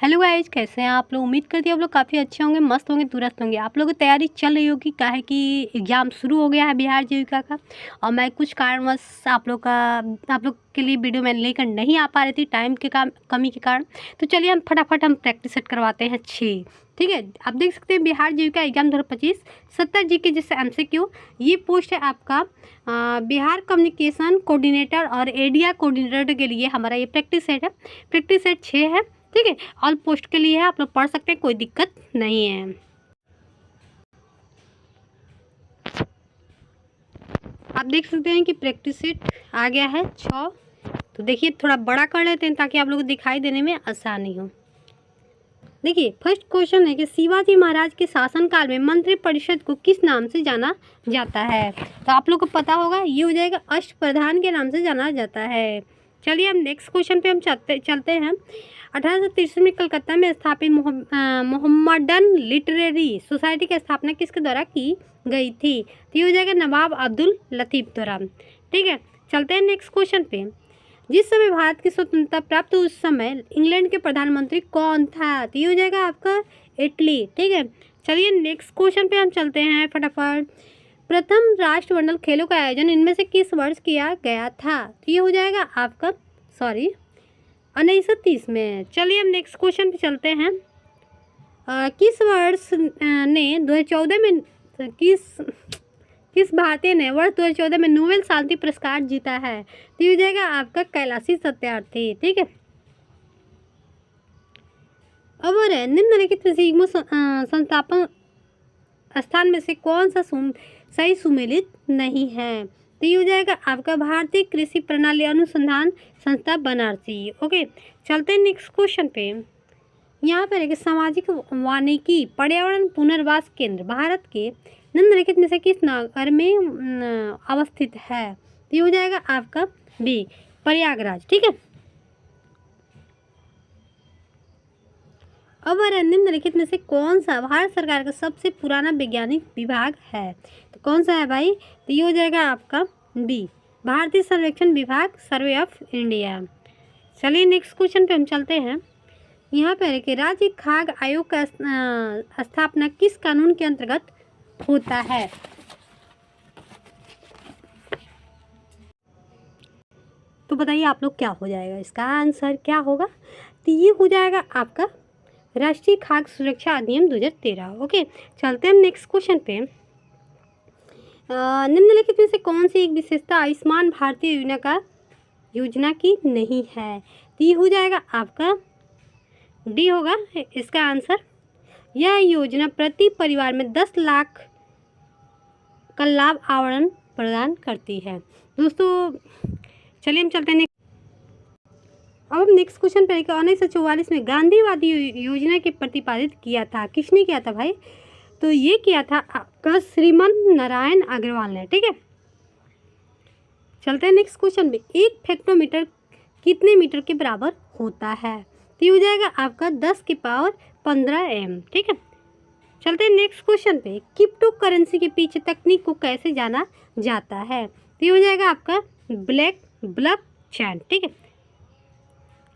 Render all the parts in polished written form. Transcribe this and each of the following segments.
Hello guys, कैसे हैं आप लोग। उम्मीद करती है आप लोग काफ़ी अच्छे होंगे, मस्त होंगे, दुरुस्त होंगे। आप लोगों की तैयारी चल रही होगी, क्या है कि एग्ज़ाम शुरू हो गया है बिहार जीविका का। और मैं कुछ कारणवश आप लोग के लिए वीडियो मैं लेकर नहीं आ पा रही थी, टाइम के कमी के कारण। तो चलिए हम फटाफट प्रैक्टिस सेट करवाते हैं अच्छी। ठीक है, आप देख सकते हैं बिहार जीविका एग्जाम 2025 70 जी के जैसे MCQ। ये पोस्ट है आपका बिहार कम्युनिकेशन कोऑर्डिनेटर और एडिया कोऑर्डिनेटर के लिए हमारा ये प्रैक्टिस सेट है। प्रैक्टिस सेट 6 है। ठीक है, ऑल पोस्ट के लिए है, आप लोग पढ़ सकते हैं, कोई दिक्कत नहीं है। आप देख सकते हैं कि प्रैक्टिस सेट आ गया है 6। तो देखिए थोड़ा बड़ा कर लेते हैं ताकि आप लोगों को दिखाई देने में आसानी हो। देखिए फर्स्ट क्वेश्चन है कि शिवाजी महाराज के शासनकाल में मंत्रिपरिषद को किस नाम से जाना जाता है। तो आप लोग को पता होगा, ये हो जाएगा अष्टप्रधान के नाम से जाना जाता है। चलिए हम नेक्स्ट क्वेश्चन पे हम चलते हैं। 1863 में कलकत्ता में स्थापित मोहम्मडन लिटरेरी सोसाइटी की स्थापना किसके द्वारा की गई थी। तो ये हो जाएगा नवाब अब्दुल लतीफ़ द्वारा। ठीक है, चलते हैं नेक्स्ट क्वेश्चन पे। जिस समय भारत की स्वतंत्रता प्राप्त उस समय इंग्लैंड के प्रधानमंत्री कौन था। तो ये हो जाएगा आपका इटली। ठीक है, चलिए नेक्स्ट क्वेश्चन पे हम चलते हैं फटाफट। प्रथम राष्ट्रमंडल खेलों का आयोजन इनमें से किस वर्ष किया गया था। तो ये हो जाएगा आपका 1930 में। चलिए हम नेक्स्ट क्वेश्चन पे चलते हैं। किस वर्ष ने 2014 में किस भारतीय ने वर्ष 2014 में नोबेल शांति पुरस्कार जीता है। तो ये हो जाएगा आपका कैलाशी सत्यार्थी। ठीक है, अब है निम्नलिखित सिग्मो संस्थापन स्थान में से कौन सा सही सुमेलित नहीं है। तो ये हो जाएगा आपका भारतीय कृषि प्रणाली अनुसंधान संस्था बनारसी। ओके, चलते हैं नेक्स्ट क्वेश्चन पे। यहाँ पर एक सामाजिक वानिकी पर्यावरण पुनर्वास केंद्र भारत के निम्नलिखित में से किस नगर में अवस्थित है। तो ये हो जाएगा आपका बी प्रयागराज। ठीक है, अब निम्नलिखित में से कौन सा भारत सरकार का सबसे पुराना वैज्ञानिक विभाग है। तो कौन सा है भाई। तो ये हो जाएगा आपका बी भारतीय सर्वेक्षण विभाग, सर्वे ऑफ इंडिया। चलिए नेक्स्ट क्वेश्चन पे हम चलते हैं। यहाँ पर कि राज्य खाद्य आयोग का स्थापना किस कानून के अंतर्गत होता है। तो बताइए आप लोग क्या हो जाएगा, इसका आंसर क्या होगा। तो ये हो जाएगा आपका राष्ट्रीय खाद्य सुरक्षा अधिनियम 2013। ओके, चलते हैं नेक्स्ट क्वेश्चन पे। निम्नलिखित में से कौन सी एक विशेषता आयुष्मान भारतीय योजना की नहीं है। तो ये हो जाएगा आपका डी होगा इसका आंसर। यह योजना प्रति परिवार में 10 लाख का लाभ आवरण प्रदान करती है। दोस्तों चलिए हम चलते हैं। अब हम नेक्स्ट क्वेश्चन पे 1944 में गांधीवादी योजना के प्रतिपादित किया था, किसने किया था भाई। तो ये किया था आपका श्रीमन नारायण अग्रवाल ने। ठीक है, चलते हैं नेक्स्ट क्वेश्चन पे। एक हेक्टोमीटर कितने मीटर के बराबर होता है। तो ये हो जाएगा आपका 10 की पावर 15 m। ठीक है, चलते हैं नेक्स्ट क्वेश्चन पे। क्रिप्टो करेंसी के पीछे तकनीक को कैसे जाना जाता है। तो ये हो जाएगा आपका ब्लॉक चेन। ठीक है,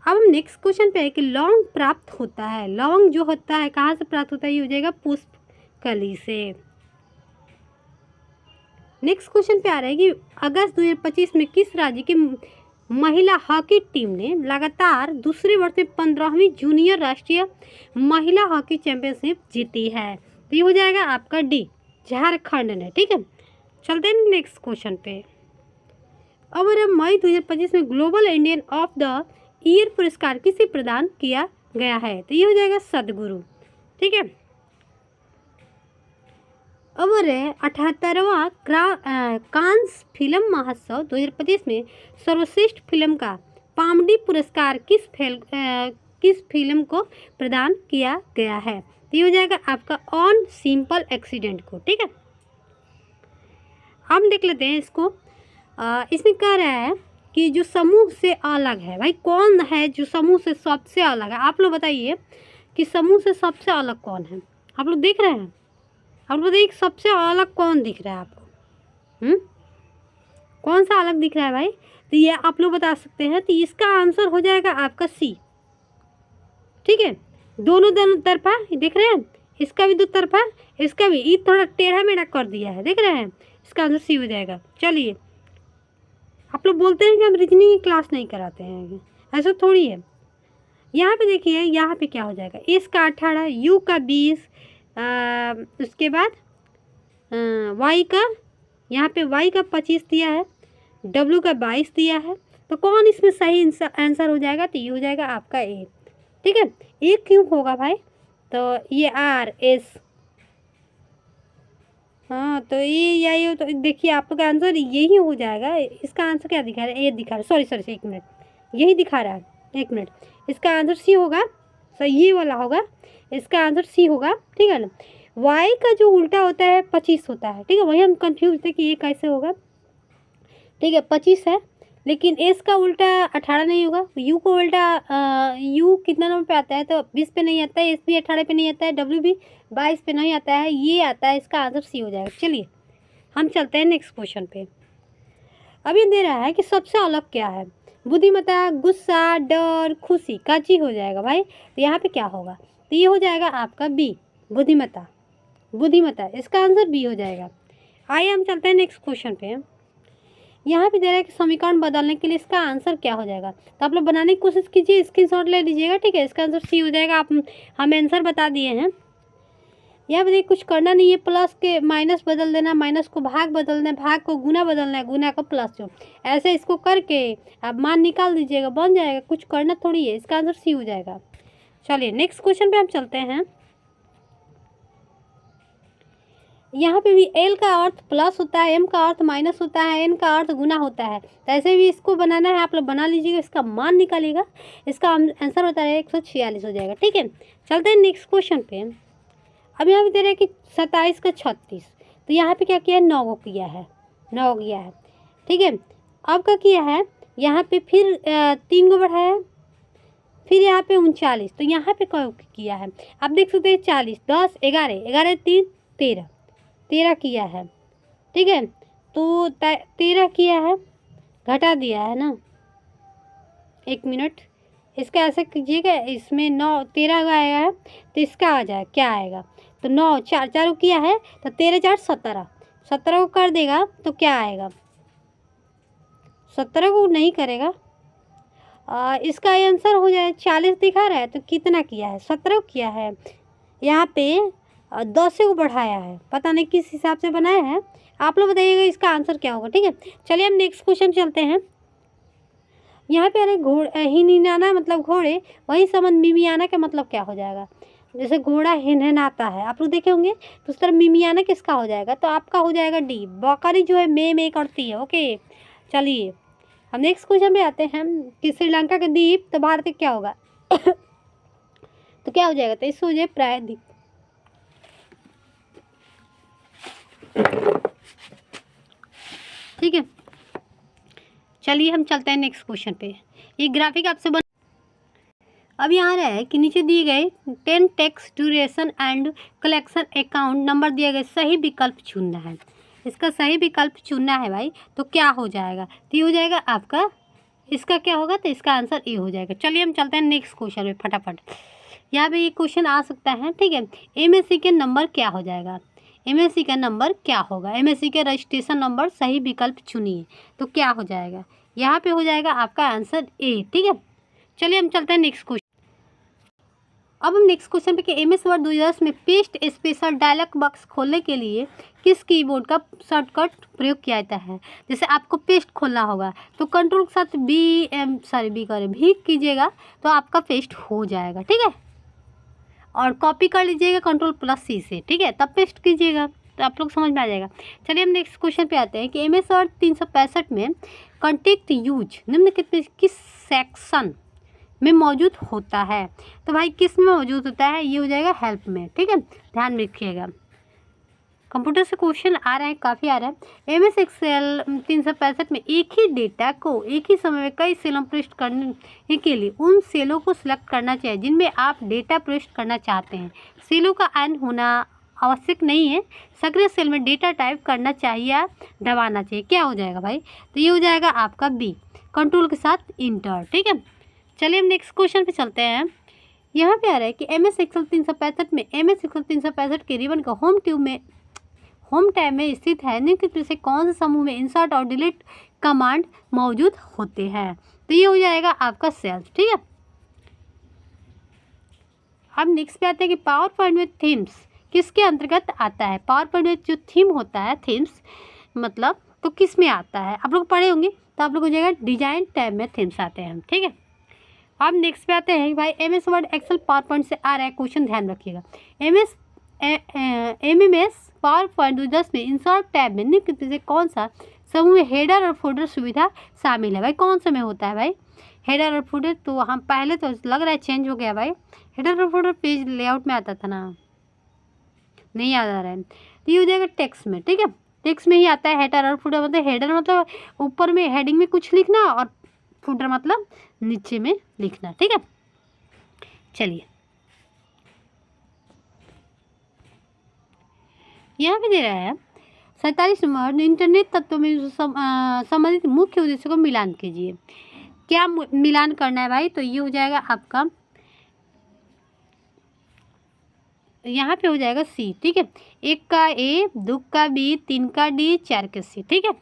अब हम नेक्स्ट क्वेश्चन पे है कि लौंग प्राप्त होता है। लौंग जो होता है कहाँ से प्राप्त होता है। ये हो जाएगा पुष्पकली से। नेक्स्ट क्वेश्चन पे आ रहा है कि अगस्त 2025 में किस राज्य की महिला हॉकी टीम ने लगातार दूसरे वर्ष में 15वीं जूनियर राष्ट्रीय महिला हॉकी चैंपियनशिप जीती है। तो ये हो जाएगा आपका डी झारखंड ने। ठीक है, चलते हैं नेक्स्ट क्वेश्चन पे। अब मई 2025 में global Indian of the year पुरस्कार किसे प्रदान किया गया है। तो ये हो जाएगा सदगुरु। ठीक है, अब 78वां कांस फिल्म महोत्सव 2025 में सर्वश्रेष्ठ फिल्म का पामडी पुरस्कार किस फिल्म को प्रदान किया गया है। तो ये हो जाएगा आपका ऑन सिंपल एक्सीडेंट को। ठीक है, हम देख लेते हैं इसको। इसमें कह रहा है कि जो समूह से अलग है भाई, कौन है जो समूह से सबसे अलग है। आप लोग बताइए कि समूह से सबसे अलग कौन है। आप लोग देख रहे हैं, आप लोग बताइए सबसे अलग कौन दिख रहा है आपको। कौन सा अलग दिख रहा है भाई। तो ये आप लोग बता सकते हैं। तो इसका आंसर हो जाएगा आपका सी। ठीक है, दोनों दोनों तरफा देख रहे हैं, इसका भी दो तरफा, इसका भी, ये थोड़ा टेढ़ा मेढ़ा कर दिया है, देख रहे हैं, इसका आंसर सी हो जाएगा। चलिए, आप लोग बोलते हैं कि हम रीजनिंग की क्लास नहीं कराते हैं, ऐसा थोड़ी है। यहाँ पे देखिए, यहाँ पे क्या हो जाएगा, एस का 18, यू का 20, उसके बाद वाई का, यहाँ पे वाई का 25 दिया है, डब्ल्यू का 22 दिया है, तो कौन इसमें सही आंसर हो जाएगा? तो ये हो जाएगा आपका ए। ठीक है, ए क्यों होगा भाई? तो ये आर एस, हाँ तो ये तो देखिए आप लोग का आंसर यही हो जाएगा। इसका आंसर क्या दिखा रहा है? ए दिखा रहा है, सॉरी सॉरी एक मिनट, यही दिखा रहा है, एक मिनट, इसका आंसर सी होगा, सही ये वाला होगा, इसका आंसर सी होगा। ठीक है ना, वाई का जो उल्टा होता है 25 होता है। ठीक है, वही हम कंफ्यूज थे कि ये कैसे होगा। ठीक है, 25 है, लेकिन एस का उल्टा 18 नहीं होगा, यू को उल्टा यू कितना नंबर पे आता है? तो 20 पे नहीं आता है, एस भी 18 पे नहीं आता है, डब्ल्यू भी 22 पे नहीं आता है, ये आता है, इसका आंसर सी हो जाएगा। चलिए हम चलते हैं नेक्स्ट क्वेश्चन पे। अब ये दे रहा है कि सबसे अलग क्या है? बुद्धिमत्ता, गुस्सा, डर, खुशी का जी हो जाएगा भाई, तो यहाँ पे क्या होगा? तो ये हो जाएगा आपका बी, बुद्धिमत्ता, बुद्धिमत्ता, इसका आंसर बी हो जाएगा। आइए हम चलते हैं नेक्स्ट क्वेश्चन पे। यहाँ पे दे रहा है कि समीकरण बदलने के लिए इसका आंसर क्या हो जाएगा, तो आप लोग बनाने की कोशिश कीजिए, स्क्रीनशॉट ले लीजिएगा। ठीक है, इसका आंसर सी हो जाएगा। आप हम आंसर बता दिए हैं। यहाँ पे देखिए कुछ करना नहीं है, प्लस के माइनस बदल देना, माइनस को भाग बदलना है, भाग को गुना बदलना है, गुना को प्लस, जो ऐसे इसको करके आप मान निकाल दीजिएगा, बन जाएगा, कुछ करना थोड़ी है, इसका आंसर सी हो जाएगा। चलिए नेक्स्ट क्वेश्चन पे हम चलते हैं। यहाँ पे भी एल का अर्थ प्लस होता है, एम का अर्थ माइनस होता है, एन का अर्थ गुना होता है, तो ऐसे भी इसको बनाना है, आप लोग बना लीजिएगा, इसका मान निकालिएगा, इसका आंसर होता है 146 हो जाएगा। ठीक है, चलते हैं नेक्स्ट क्वेश्चन पे। अब यहाँ पे दे रहे हैं कि 27 का 36, तो यहाँ पे क्या किया है? 9 किया है, 9 किया है। ठीक है, अब क्या किया है? यहाँ पे फिर 3 को बढ़ाया, फिर यहाँ पे 39, तो यहाँ पे क्या किया है? आप देख सकते हैं 40, 10, 11, 11, 3, 13, 13 किया है। ठीक है, तो 13 किया है, घटा दिया है ना, 1 मिनट, इसका ऐसे कीजिएगा, इसमें 9 13 आएगा है, तो इसका आ जाए क्या आएगा? तो 9 4 4 किया है, तो 13 4 17, 17 को कर देगा तो क्या आएगा? 17 को नहीं करेगा, इसका आंसर हो जाए 40 दिखा रहा है, तो कितना किया है? 17 किया है, यहाँ पे 10 को बढ़ाया है, पता नहीं किस हिसाब से बनाया है, आप लोग बताइएगा इसका आंसर क्या होगा। ठीक है, चलिए हम नेक्स्ट क्वेश्चन चलते हैं। यहाँ पे अरे घोड़े हिनहिनाना मतलब घोड़े, वही समझ मिमियाना का मतलब क्या हो जाएगा? जैसे घोड़ा हिनहिनाता है, आप लोग देखे होंगे, तो उस तरह मिमियाना किसका हो जाएगा? तो आपका हो जाएगा डी, बकरी जो है मे करती है। ओके, चलिए हम नेक्स्ट क्वेश्चन पे आते हैं कि श्रीलंका का द्वीप, तो भारत क्या होगा? तो क्या हो जाएगा? तो इससे हो जाए प्रायद्वीप। ठीक है, चलिए हम चलते हैं नेक्स्ट क्वेश्चन पे। ये ग्राफिक आपसे अब यहाँ रहा है कि नीचे दिए गए 10 tax duration and collection account number दिए गए, सही विकल्प चुनना है। इसका सही विकल्प चुनना है भाई, तो क्या हो जाएगा? तो ये हो जाएगा आपका, इसका क्या होगा? तो इसका आंसर ए हो जाएगा। चलिए हम चलते हैं नेक्स्ट क्वेश्चन में फटाफट। यहाँ पे ये क्वेश्चन आ सकता है। ठीक है, एमएससी के नंबर क्या हो जाएगा? एमएससी का नंबर क्या होगा? एमएससी के रजिस्ट्रेशन नंबर, सही विकल्प चुनिए, तो क्या हो जाएगा? यहाँ पे हो जाएगा आपका आंसर ए। ठीक है, चलिए हम चलते हैं नेक्स्ट क्वेश्चन। अब हम नेक्स्ट क्वेश्चन पे कि एम एस वर्ड 2010 में पेस्ट स्पेशल डायलॉग बॉक्स खोलने के लिए किस कीबोर्ड का शॉर्टकट प्रयोग किया जाता है? जैसे आपको पेस्ट खोलना होगा तो कंट्रोल के साथ भी कीजिएगा, तो आपका पेस्ट हो जाएगा। ठीक है, और कॉपी कर लीजिएगा कंट्रोल+C से। ठीक है, तब पेस्ट कीजिएगा, तो आप लोग समझ में आ जाएगा। चलिए हम नेक्स्ट क्वेश्चन पे आते हैं कि एम एस वर्ड 365 में कॉन्टेक्ट यूज निम्नलिखित किस सेक्शन में मौजूद होता है? तो भाई किस में मौजूद होता है? ये हो जाएगा हेल्प में। ठीक है, ध्यान रखिएगा, कंप्यूटर से क्वेश्चन आ रहे हैं, काफ़ी आ रहा है। एम एस एक्सेल 365 में एक ही डेटा को एक ही समय में कई सेलों में प्रविष्ट करने के लिए उन सेलों को सिलेक्ट करना चाहिए जिनमें आप डेटा प्रविष्ट करना चाहते हैं। सेलों का एन होना आवश्यक नहीं है, सक्रिय सेल में डेटा टाइप करना चाहिए या दबाना चाहिए। क्या हो जाएगा भाई? तो ये हो जाएगा आपका बी, कंट्रोल के साथ इंटर। ठीक है, चलिए हम नेक्स्ट क्वेश्चन पे चलते हैं। यहाँ पे आ रहा है कि MS एक्सेल 365 में MS एक्सेल 365 के रिबन का होम टैब में स्थित है, निम्नलिखित में से कौन से समूह में इंसर्ट और डिलीट कमांड मौजूद होते हैं। तो ये हो जाएगा आपका सेल्स। ठीक है, अब नेक्स्ट पे आते हैं कि पावर पॉइंट में थीम्स किसके अंतर्गत आता है। पावर पॉइंट में जो थीम होता है, थीम्स मतलब, तो किस में आता है, आप लोग पढ़े होंगे, तो आप लोग हो जाएगा डिजाइन टैब में थीम्स आते हैं। ठीक है, अब नेक्स्ट पे आते हैं भाई MS Word Excel PowerPoint से आ रहा है क्वेश्चन, ध्यान रखिएगा। MMS पावर पॉइंट 10 में इंसर्ट टैब में निम्नलिखित से कौन सा समूह में हेडर और फोल्डर सुविधा शामिल है। भाई कौन सा में होता है भाई हेडर और फोल्डर, तो हम पहले तो लग रहा है चेंज हो गया भाई, हेडर और फोल्डर पेज लेआउट में आता था ना, नहीं याद आ रहा है, तो ये हो जाएगा टेक्स्ट में। ठीक है, टेक्स्ट में ही आता है हेडर और फुटर, मतलब हेडर मतलब ऊपर में हेडिंग में कुछ लिखना और फुटर मतलब नीचे में लिखना। ठीक है, चलिए यहाँ पे दे रहा है 47 नंबर, इंटरनेट तत्वों में संबंधित मुख्य उद्देश्यों को मिलान कीजिए। क्या मिलान करना है भाई, तो ये हो जाएगा आपका, यहाँ पे हो जाएगा C। ठीक है, 1 का A, 2 का B, 3 का D, 4 का C। ठीक है,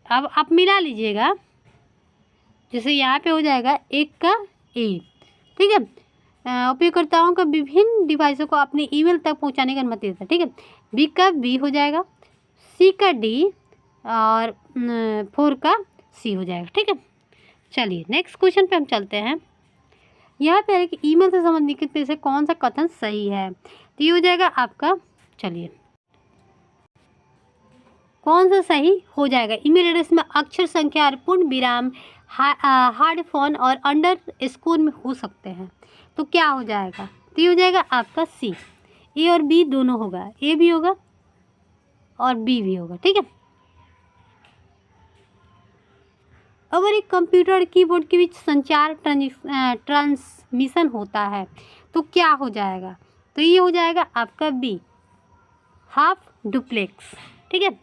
अब आप मिला लीजिएगा, जैसे यहाँ पे हो जाएगा 1 का A। ठीक है, उपयोगकर्ताओं का विभिन्न डिवाइसों को अपने ईमेल तक पहुँचाने की अनुमति देता है। ठीक है, B का B हो जाएगा, C का D और 4 का C हो जाएगा। ठीक है, चलिए नेक्स्ट क्वेश्चन पे हम चलते हैं। यहाँ पे है कि ईमेल से संबंधित में से कौन सा कथन सही है, तो ये हो जाएगा आपका, चलिए कौन सा सही हो जाएगा। ईमेल एड्रेस में अक्षर संख्या और पूर्ण विराम हार्ड फोन और अंडर स्कोर में हो सकते हैं, तो क्या हो जाएगा, तो ये हो जाएगा आपका C। A और B दोनों होगा, A भी होगा और B भी होगा। ठीक है, अगर एक कंप्यूटर और कीबोर्ड के बीच संचार ट्रांसमिशन होता है तो क्या हो जाएगा, तो ये हो जाएगा आपका B, हाफ डुप्लेक्स। ठीक है,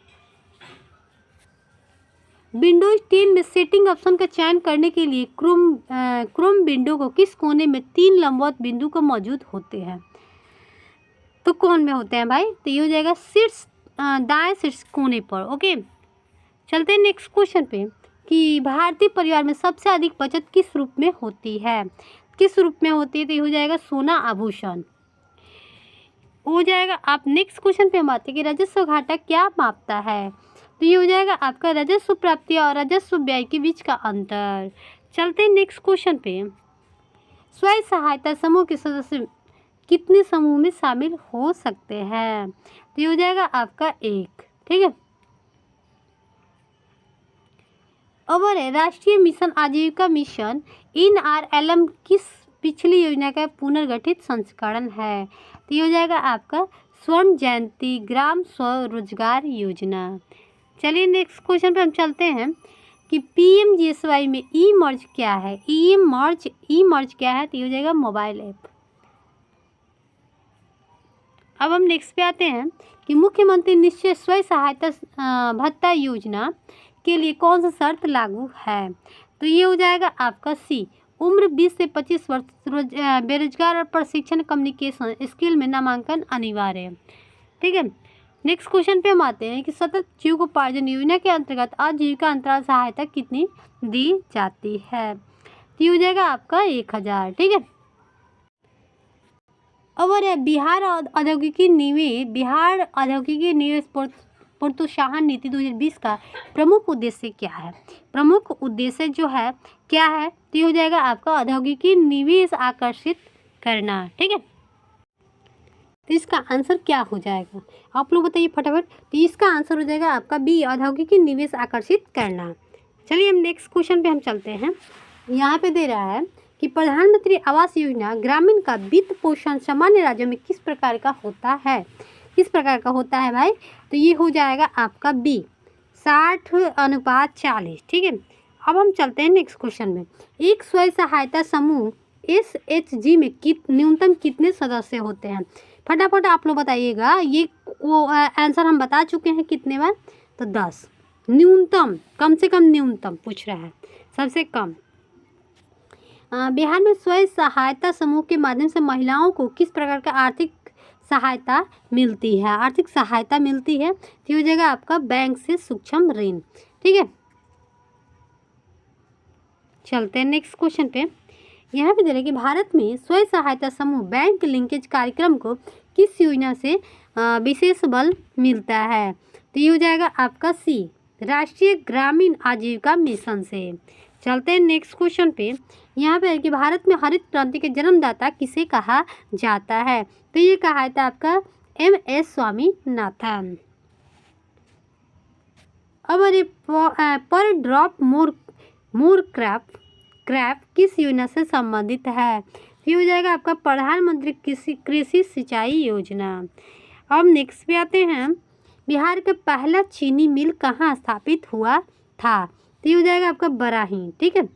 विंडोज 10 में सेटिंग ऑप्शन का चयन करने के लिए क्रोम विंडो को किस कोने में 3 लंबवत बिंदु को मौजूद होते हैं, तो कौन में होते हैं भाई, तो ये हो जाएगा शीर्ष दाएं शीर्ष कोने पर। ओके, चलते हैं नेक्स्ट क्वेश्चन पे कि भारतीय परिवार में सबसे अधिक बचत किस रूप में होती है, किस रूप में होती है, तो ये हो जाएगा सोना आभूषण हो जाएगा। आप नेक्स्ट क्वेश्चन पे हम आते हैं कि राजस्व घाटा क्या मापता है, तो ये हो जाएगा आपका राजस्व प्राप्ति और राजस्व व्यय के बीच का अंतर। चलते हैं नेक्स्ट क्वेश्चन पे, स्वयं सहायता समूह के सदस्य कितने समूह में शामिल हो सकते हैं, तो ये हो जाएगा आपका 1। ठीक है, और राष्ट्रीय मिशन आजीविका मिशन NRLM किस पिछली योजना का पुनर्गठित संस्करण है, तो ये हो जाएगा आपका स्वर्ण जयंती ग्राम स्वरोजगार योजना। चलिए नेक्स्ट क्वेश्चन पे हम चलते हैं कि PMGSY में ई मर्ज क्या है, ई मर्ज क्या है, तो ये हो जाएगा मोबाइल ऐप। अब हम नेक्स्ट पे आते हैं कि मुख्यमंत्री निश्चय स्वयं सहायता भत्ता योजना के लिए कौन सा शर्त लागू है, तो ये हो जाएगा आपका C, उम्र 20 से 25 वर्ष, बेरोजगार और प्रशिक्षण कम्युनिकेशन स्किल में नामांकन अनिवार्य है। ठीक है, नेक्स्ट क्वेश्चन पे हम आते हैं कि सतत जीविकोपार्जन योजना के अंतर्गत आजीविका अंतराल सहायता कितनी दी जाती है, तो ये हो जाएगा आपका 1000। ठीक है, और बिहार औद्योगिकी निवेश प्रोत्साहन नीति 2020 का प्रमुख उद्देश्य क्या है, प्रमुख उद्देश्य जो है क्या है, तो ये हो जाएगा आपका औद्योगिकी निवेश आकर्षित करना। ठीक है, तो इसका आंसर क्या हो जाएगा, आप लोग बताइए फटाफट, तो इसका आंसर हो जाएगा आपका B, औद्योगिकी निवेश आकर्षित करना। चलिए हम नेक्स्ट क्वेश्चन पे हम चलते हैं। यहाँ पे दे रहा है कि प्रधानमंत्री आवास योजना ग्रामीण का वित्त पोषण सामान्य राज्यों में किस प्रकार का होता है, किस प्रकार का होता है भाई, तो ये हो जाएगा आपका B, 60:40। ठीक है, अब हम चलते हैं नेक्स्ट क्वेश्चन में। एक स्वयं सहायता समूह SHG में न्यूनतम कितने सदस्य होते हैं, फटाफट आप लोग बताइएगा। ये आंसर हम बता चुके हैं कितने बार, तो 10। न्यूनतम, कम से कम न्यूनतम पूछ रहा है, सबसे कम बिहार में स्वयं सहायता समूह के माध्यम से महिलाओं को किस प्रकार का आर्थिक सहायता मिलती है? आर्थिक सहायता मिलती है तो हो जाएगा आपका बैंक से सूक्ष्म ऋण। ठीक है, चलते हैं नेक्स्ट क्वेश्चन पे। यहाँ पे दे रहा है कि भारत में स्वयं सहायता समूह बैंक लिंकेज कार्यक्रम को किस योजना से विशेष बल मिलता है? तो ये हो जाएगा आपका सी, राष्ट्रीय ग्रामीण आजीविका मिशन से। चलते हैं नेक्स्ट क्वेश्चन पे। यहाँ पे है कि भारत में हरित क्रांति के जन्मदाता किसे कहा जाता है? तो ये कहा था आपका MS स्वामीनाथन। अब अरे पर ड्रॉप मोर क्रैप किस योजना से संबंधित है? ये हो जाएगा आपका प्रधानमंत्री कृषि सिंचाई योजना। अब नेक्स्ट पे आते हैं, बिहार का पहला चीनी मिल कहाँ स्थापित हुआ था? तो ये हो जाएगा आपका बराही। ठीक है,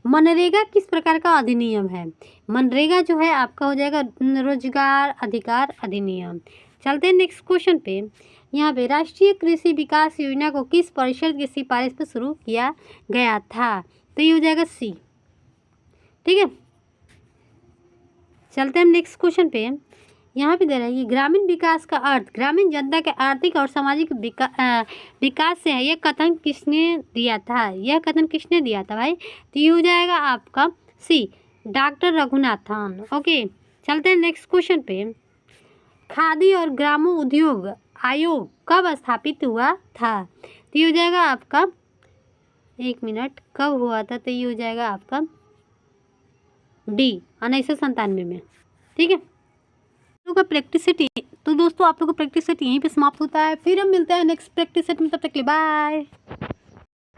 मनरेगा किस प्रकार का अधिनियम है? मनरेगा जो है आपका हो जाएगा रोजगार अधिकार अधिनियम। चलते हैं नेक्स्ट क्वेश्चन पे। यहाँ पे राष्ट्रीय कृषि विकास योजना को किस परिषद की सिफारिश पर शुरू किया गया था? तो ये हो जाएगा सी। ठीक है, चलते हैं नेक्स्ट क्वेश्चन पे। यहाँ पे दे रहा है कि ग्रामीण विकास का अर्थ ग्रामीण जनता के आर्थिक और सामाजिक विकास से है, यह कथन किसने दिया था? यह कथन किसने दिया था भाई? तो ये हो जाएगा आपका सी, डॉक्टर रघुनाथन। ओके, चलते हैं नेक्स्ट क्वेश्चन पे। खादी और ग्रामोद्योग आयोग कब स्थापित हुआ था? तो ये हो जाएगा आपका, एक मिनट, कब हुआ था? तो ये हो जाएगा आपका डी, 1997 में। ठीक है, का प्रैक्टिस सेट। तो दोस्तों आप लोग का प्रैक्टिस सेट यहीं पे समाप्त होता है, फिर हम मिलते हैं नेक्स्ट प्रैक्टिस सेट में, तब तक के लिए बाय।